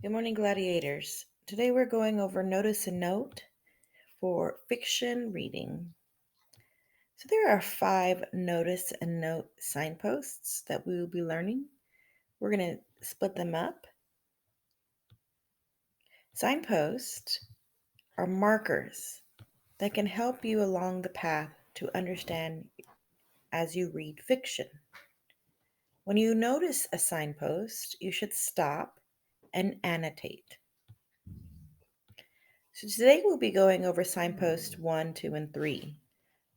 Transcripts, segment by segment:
Good morning, gladiators. Today we're going over notice and note for fiction reading. So there are 5 notice and note signposts that we will be learning. We're going to split them up. Signposts are markers that can help you along the path to understand as you read fiction. When you notice a signpost, you should stop and annotate. So today we'll be going over signposts 1, 2, and 3,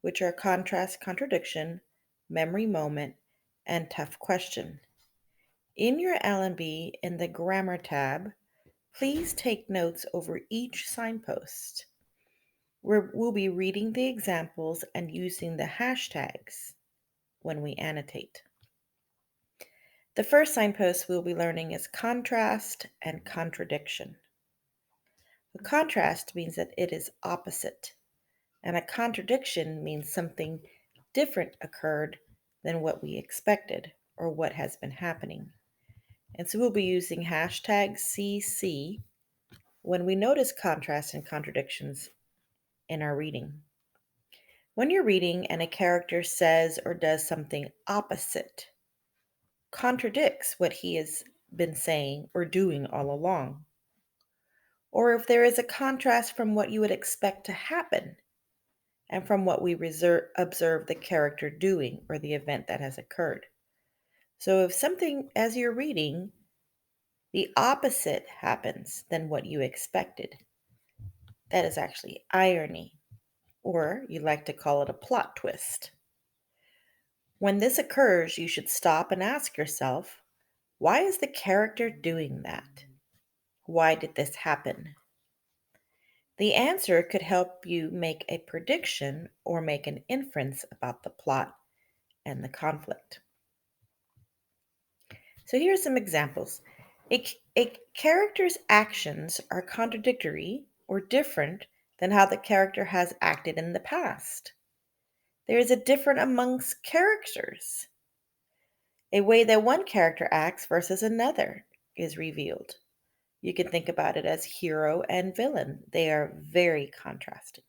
which are contrast, contradiction, memory moment, and tough question. In your L&B in the grammar tab, please take notes over each signpost. We'll be reading the examples and using the hashtags when we annotate. The first signpost we'll be learning is contrast and contradiction. A contrast means that it is opposite, and a contradiction means something different occurred than what we expected or what has been happening. And so we'll be using hashtag CC when we notice contrasts and contradictions in our reading. When you're reading and a character says or does something opposite, contradicts what he has been saying or doing all along, or if there is a contrast from what you would expect to happen and from what we observe the character doing or the event that has occurred. So if something, as you're reading, the opposite happens than what you expected, that is actually irony, or you like to call it a plot twist. When this occurs, you should stop and ask yourself, why is the character doing that? Why did this happen? The answer could help you make a prediction or make an inference about the plot and the conflict. So here are some examples. A character's actions are contradictory or different than how the character has acted in the past. There is a difference amongst characters. A way that one character acts versus another is revealed. You can think about it as hero and villain. They are very contrasting.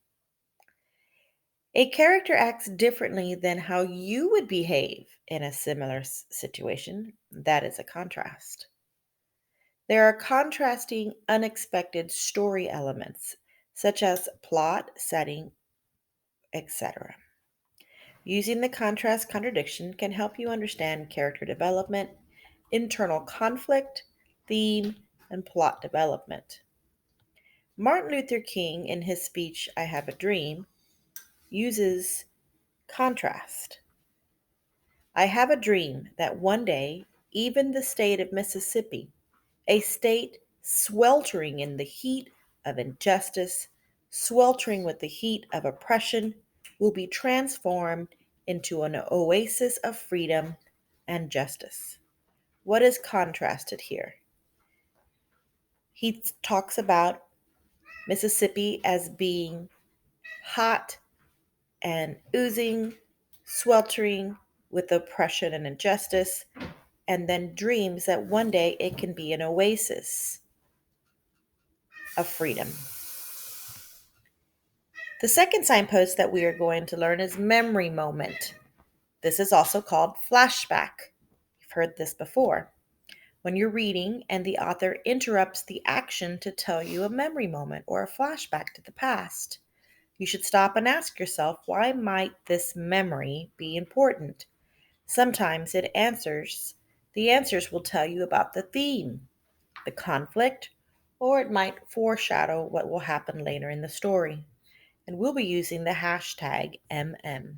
A character acts differently than how you would behave in a similar situation. That is a contrast. There are contrasting, unexpected story elements, such as plot, setting, etc. Using the contrast contradiction can help you understand character development, internal conflict, theme, and plot development. Martin Luther King, in his speech, I Have a Dream, uses contrast. I have a dream that one day, even the state of Mississippi, a state sweltering in the heat of injustice, sweltering with the heat of oppression, will be transformed into an oasis of freedom and justice. What is contrasted here? He talks about Mississippi as being hot and oozing, sweltering with oppression and injustice, and then dreams that one day it can be an oasis of freedom. The second signpost that we are going to learn is memory moment. This is also called flashback. You've heard this before. When you're reading and the author interrupts the action to tell you a memory moment or a flashback to the past, you should stop and ask yourself, why might this memory be important? Sometimes the answers will tell you about the theme, the conflict, or it might foreshadow what will happen later in the story. And we'll be using the hashtag MM.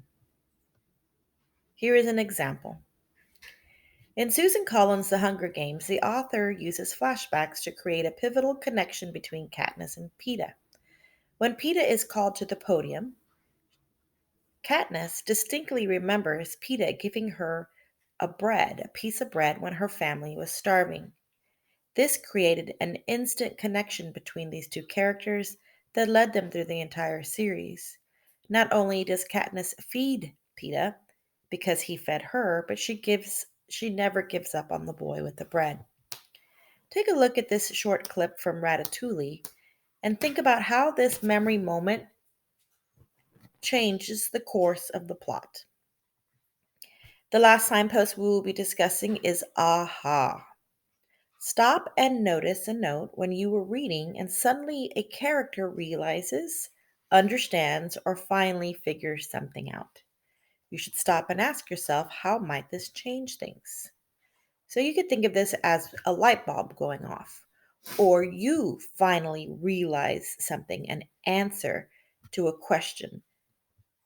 Here is an example. In Susan Collins' The Hunger Games, the author uses flashbacks to create a pivotal connection between Katniss and Peeta. When Peeta is called to the podium, Katniss distinctly remembers Peeta giving her a piece of bread when her family was starving. This created an instant connection between these two characters that led them through the entire series. Not only does Katniss feed Peeta because he fed her, but she never gives up on the boy with the bread. Take a look at this short clip from Ratatouille and think about how this memory moment changes the course of the plot. The last signpost we will be discussing is aha. Stop and notice a note when you were reading and suddenly a character realizes, understands, or finally figures something out. You should stop and ask yourself, how might this change things? So you could think of this as a light bulb going off, or you finally realize something, an answer to a question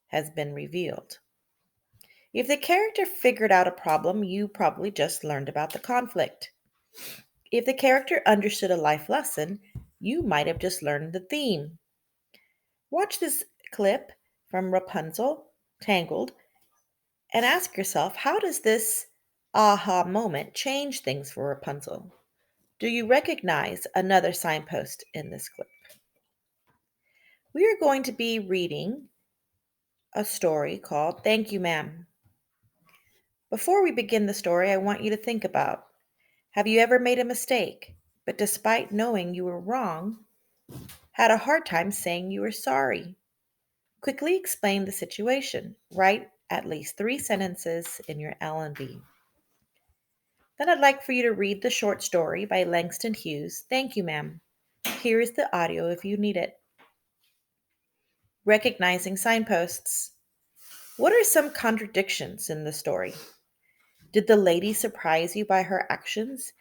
has been revealed. If the character figured out a problem, you probably just learned about the conflict. If the character understood a life lesson, you might have just learned the theme. Watch this clip from Rapunzel, Tangled, and ask yourself, how does this aha moment change things for Rapunzel? Do you recognize another signpost in this clip? We are going to be reading a story called Thank You, Ma'am. Before we begin the story, I want you to think about, have you ever made a mistake, but despite knowing you were wrong, had a hard time saying you were sorry? Quickly explain the situation. Write at least 3 sentences in your L&B. Then I'd like for you to read the short story by Langston Hughes, Thank You, Ma'am. Here is the audio if you need it. Recognizing signposts. What are some contradictions in the story? Did the lady surprise you by her actions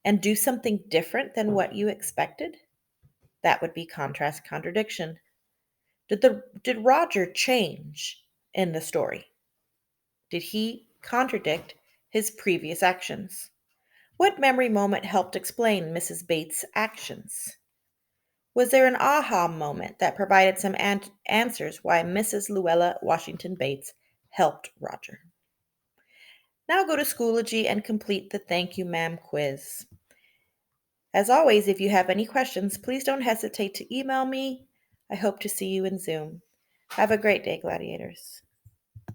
and do something different than what you expected? That would be contrast contradiction. Did Roger change in the story? Did he contradict his previous actions? What memory moment helped explain Mrs. Bates' actions? Was there an aha moment that provided some answers why Mrs. Luella Washington Bates helped Roger? Now go to Schoology and complete the Thank You Ma'am quiz. As always, if you have any questions, please don't hesitate to email me. I hope to see you in Zoom. Have a great day, gladiators.